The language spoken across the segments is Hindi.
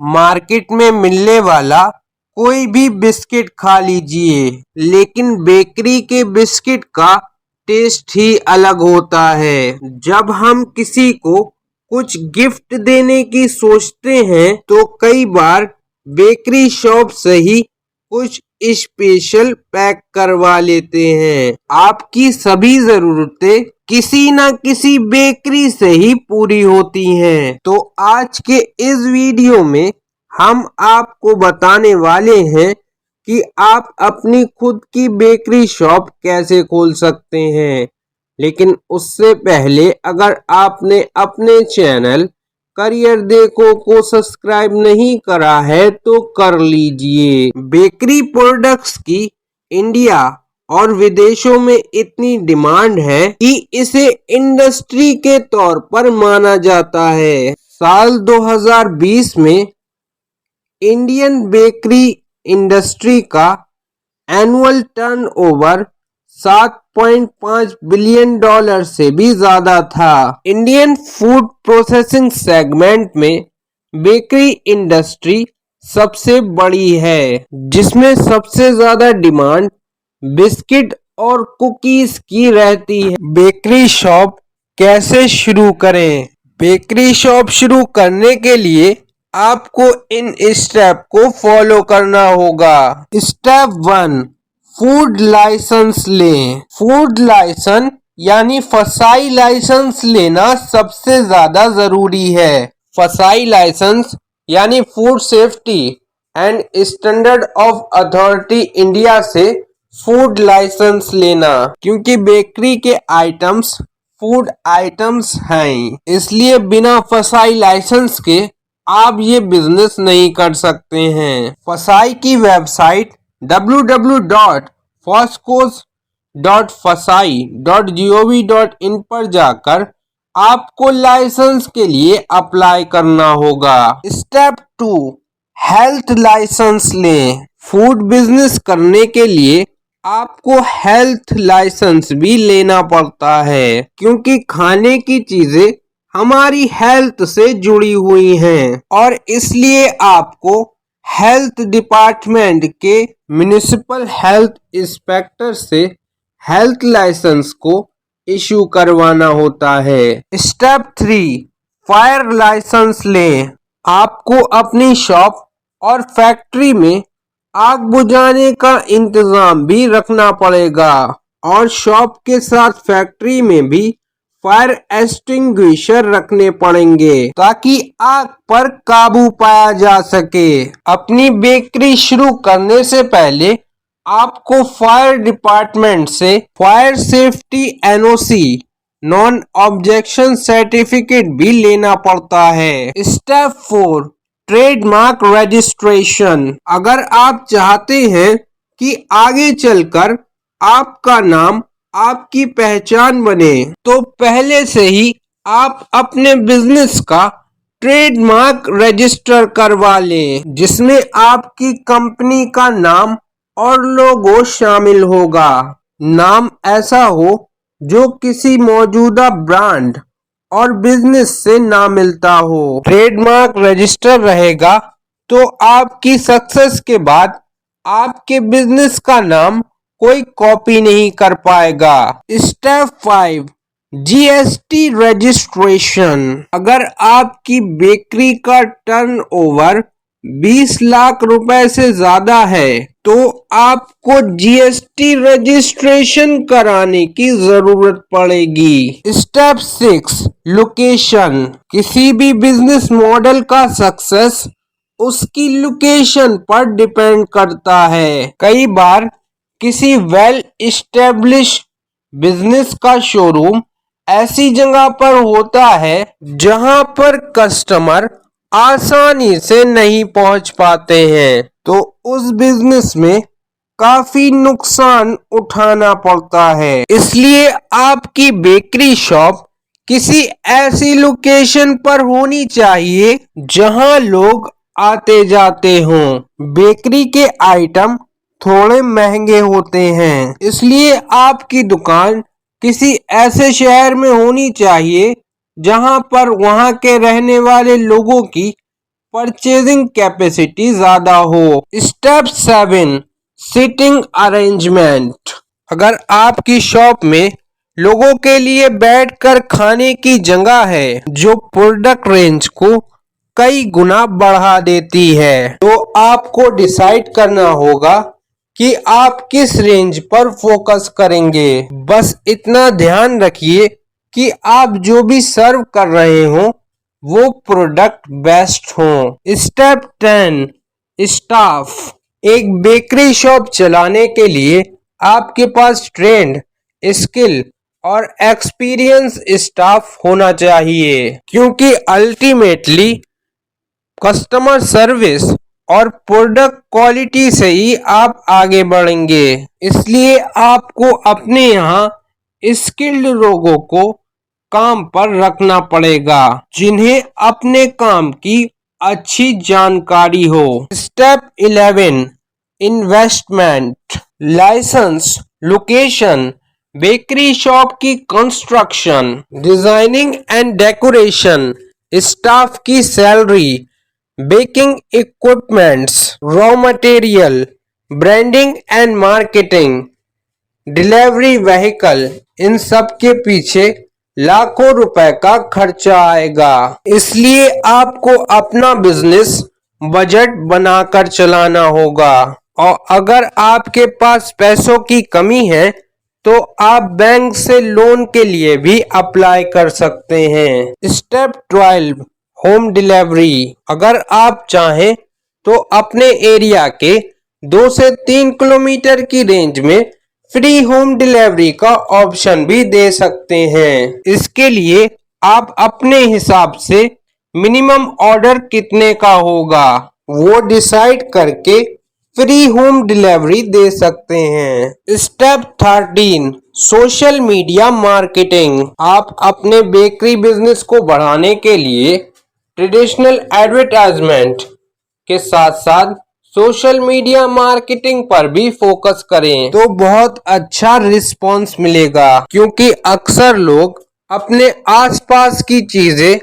मार्केट में मिलने वाला कोई भी बिस्किट खा लीजिए, लेकिन बेकरी के बिस्किट का टेस्ट ही अलग होता है। जब हम किसी को कुछ गिफ्ट देने की सोचते हैं तो कई बार बेकरी शॉप से ही कुछ स्पेशल पैक करवा लेते हैं। आपकी सभी जरूरतें किसी न किसी बेकरी से ही पूरी होती हैं। तो आज के इस वीडियो में हम आपको बताने वाले हैं कि आप अपनी खुद की बेकरी शॉप कैसे खोल सकते हैं। लेकिन उससे पहले अगर आपने अपने चैनल करियर देखो को सब्सक्राइब नहीं करा है तो कर लीजिए। बेकरी प्रोडक्ट्स की इंडिया और विदेशों में इतनी डिमांड है कि इसे इंडस्ट्री के तौर पर माना जाता है। साल 2020 में इंडियन बेकरी इंडस्ट्री का एनुअल टर्नओवर 7.5 बिलियन डॉलर से भी ज्यादा था। इंडियन फूड प्रोसेसिंग सेगमेंट में बेकरी इंडस्ट्री सबसे बड़ी है, जिसमें सबसे ज्यादा डिमांड बिस्किट और कुकीज की रहती है। बेकरी शॉप कैसे शुरू करें? बेकरी शॉप शुरू करने के लिए आपको इन स्टेप को फॉलो करना होगा। स्टेप 1, फूड लाइसेंस लें। फूड लाइसेंस यानी फसाई लाइसेंस लेना सबसे ज्यादा जरूरी है। फसाई लाइसेंस यानी food safety and standard of authority India से फूड लाइसेंस लेना, क्योंकि बेकरी के आइटम्स फूड आइटम्स हैं, इसलिए बिना फसाई लाइसेंस के आप ये बिजनेस नहीं कर सकते हैं। फसाई की वेबसाइट www.fascos.fasai.gov.in पर जाकर आपको लाइसेंस के लिए अप्लाई करना होगा। स्टेप 2, हेल्थ लाइसेंस लें। फूड बिजनेस करने के लिए आपको हेल्थ लाइसेंस भी लेना पड़ता है, क्योंकि खाने की चीजें हमारी हेल्थ से जुड़ी हुई हैं और इसलिए आपको हेल्थ डिपार्टमेंट के म्युनिसिपल हेल्थ इंस्पेक्टर से हेल्थ लाइसेंस को इशू करवाना होता है। स्टेप 3, फायर लाइसेंस लें। आपको अपनी शॉप और फैक्ट्री में आग बुझाने का इंतजाम भी रखना पड़ेगा और शॉप के साथ फैक्ट्री में भी फायर एक्सटिंग्विशर रखने पड़ेंगे ताकि आग पर काबू पाया जा सके। अपनी बेकरी शुरू करने से पहले आपको फायर डिपार्टमेंट से fire safety NOC non objection certificate भी लेना पड़ता है। Step 4, trademark registration. अगर आप चाहते हैं कि आगे चलकर आपका नाम आपकी पहचान बने तो पहले से ही आप अपने बिजनेस का ट्रेडमार्क रजिस्टर करवा लें, जिसमें आपकी कंपनी का नाम और लोगो शामिल होगा। नाम ऐसा हो जो किसी मौजूदा ब्रांड और बिजनेस से ना मिलता हो। ट्रेडमार्क रजिस्टर रहेगा तो आपकी सक्सेस के बाद आपके बिजनेस का नाम कोई कॉपी नहीं कर पाएगा। Step 5, GST registration. अगर आपकी बेकरी का टर्नओवर 20 लाख रुपए से ज्यादा है तो आपको जीएसटी रजिस्ट्रेशन कराने की जरूरत पड़ेगी। Step 6, location. किसी भी बिजनेस मॉडल का सक्सेस उसकी लोकेशन पर डिपेंड करता है। कई बार किसी वेल एस्टेब्लिश बिजनेस का शोरूम ऐसी जगह पर होता है जहां पर कस्टमर आसानी से नहीं पहुंच पाते हैं, तो उस बिजनेस में काफी नुकसान उठाना पड़ता है। इसलिए आपकी बेकरी शॉप किसी ऐसी लोकेशन पर होनी चाहिए जहां लोग आते जाते हों। बेकरी के आइटम थोड़े महंगे होते हैं, इसलिए आपकी दुकान किसी ऐसे शहर में होनी चाहिए जहां पर वहां के रहने वाले लोगों की परचेजिंग कैपेसिटी ज्यादा हो। Step 7, seating arrangement. अगर आपकी शॉप में लोगों के लिए बैठकर खाने की जगह है जो प्रोडक्ट रेंज को कई गुना बढ़ा देती है, तो आपको डिसाइड करना होगा कि आप किस रेंज पर फोकस करेंगे। बस इतना ध्यान रखिए कि आप जो भी सर्व कर रहे हो वो प्रोडक्ट बेस्ट हो। Step 10, staff. एक बेकरी शॉप चलाने के लिए आपके पास ट्रेंड, स्किल और एक्सपीरियंस स्टाफ होना चाहिए, क्योंकि अल्टीमेटली कस्टमर सर्विस और प्रोडक्ट क्वालिटी से ही आप आगे बढ़ेंगे। इसलिए आपको अपने यहाँ स्किल्ड लोगों को काम पर रखना पड़ेगा जिन्हें अपने काम की अच्छी जानकारी हो। Step 11, investment. License, location, bakery shop की construction, designing and decoration, staff की salary, baking equipments, raw material, branding and marketing, delivery vehicle, इन सब के पीछे लाखों रुपए का खर्चा आएगा। इसलिए आपको अपना बिजनेस बजट बनाकर चलाना होगा। और अगर आपके पास पैसों की कमी है तो आप बैंक से लोन के लिए भी अप्लाई कर सकते हैं। Step 12, home delivery. अगर आप चाहें तो अपने एरिया के 2 से 3 किलोमीटर की रेंज में फ्री होम डिलीवरी का ऑप्शन भी दे सकते हैं। इसके लिए आप अपने हिसाब से मिनिमम ऑर्डर कितने का होगा वो डिसाइड करके फ्री होम डिलीवरी दे सकते हैं। Step 13, social media marketing. आप अपने बेकरी बिजनेस को बढ़ाने के लिए ट्रेडिशनल एडवर्टाइजमेंट के साथ साथ सोशल मीडिया मार्केटिंग पर भी फोकस करें तो बहुत अच्छा रिस्पॉन्स मिलेगा, क्योंकि अक्सर लोग अपने आसपास की चीजें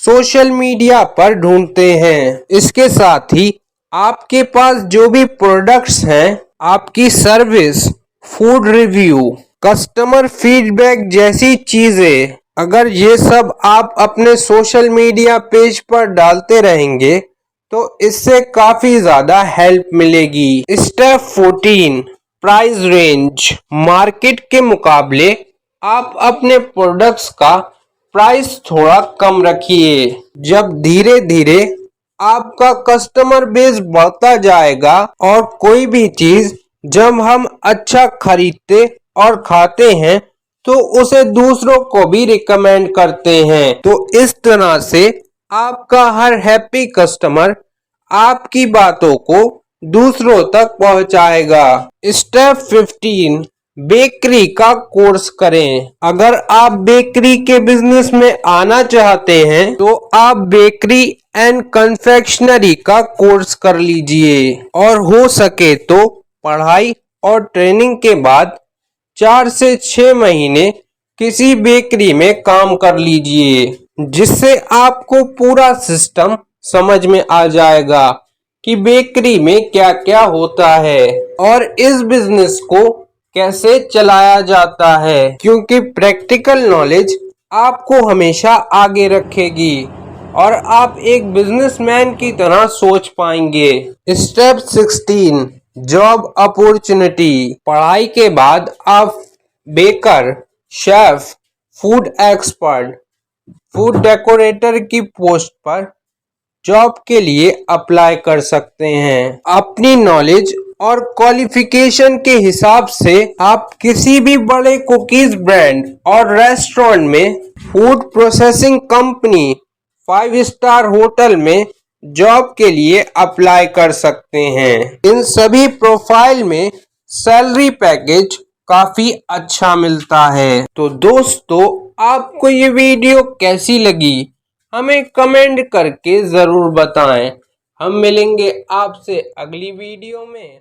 सोशल मीडिया पर ढूंढते हैं। इसके साथ ही आपके पास जो भी प्रोडक्ट्स हैं, आपकी service, food review, customer feedback जैसी चीजें, अगर ये सब आप अपने सोशल मीडिया पेज पर डालते रहेंगे तो इससे काफी ज्यादा हेल्प मिलेगी। Step 14, price range. मार्केट के मुकाबले आप अपने प्रोडक्ट्स का प्राइस थोड़ा कम रखिए। जब धीरे धीरे आपका कस्टमर बेस बढ़ता जाएगा और कोई भी चीज जब हम अच्छा खरीदते और खाते हैं तो उसे दूसरों को भी रिकमेंड करते हैं। तो इस तरह से आपका हर हैप्पी कस्टमर आपकी बातों को दूसरों तक पहुंचाएगा। स्टेप 15, बेकरी का कोर्स करें। अगर आप बेकरी के बिजनेस में आना चाहते हैं तो आप बेकरी एंड कन्फेक्शनरी का कोर्स कर लीजिए और हो सके तो पढ़ाई और ट्रेनिंग के बाद 4 से 6 महीने किसी बेकरी में काम कर लीजिए, जिससे आपको पूरा सिस्टम समझ में आ जाएगा कि बेकरी में क्या क्या होता है और इस बिजनेस को कैसे चलाया जाता है, क्योंकि प्रैक्टिकल नॉलेज आपको हमेशा आगे रखेगी और आप एक बिजनेसमैन की तरह सोच पाएंगे। Step 16, job opportunity. पढ़ाई के बाद आप baker, chef, food expert, food decorator की पोस्ट पर जॉब के लिए अप्लाई कर सकते हैं। अपनी नॉलेज और क्वालिफिकेशन के हिसाब से आप किसी भी बड़े कुकीज ब्रांड और रेस्टोरेंट में, food processing company, 5 star hotel में जॉब के लिए अप्लाई कर सकते हैं। इन सभी प्रोफाइल में सैलरी पैकेज काफी अच्छा मिलता है। तो दोस्तों, आपको ये वीडियो कैसी लगी हमें कमेंट करके जरूर बताएं। हम मिलेंगे आपसे अगली वीडियो में।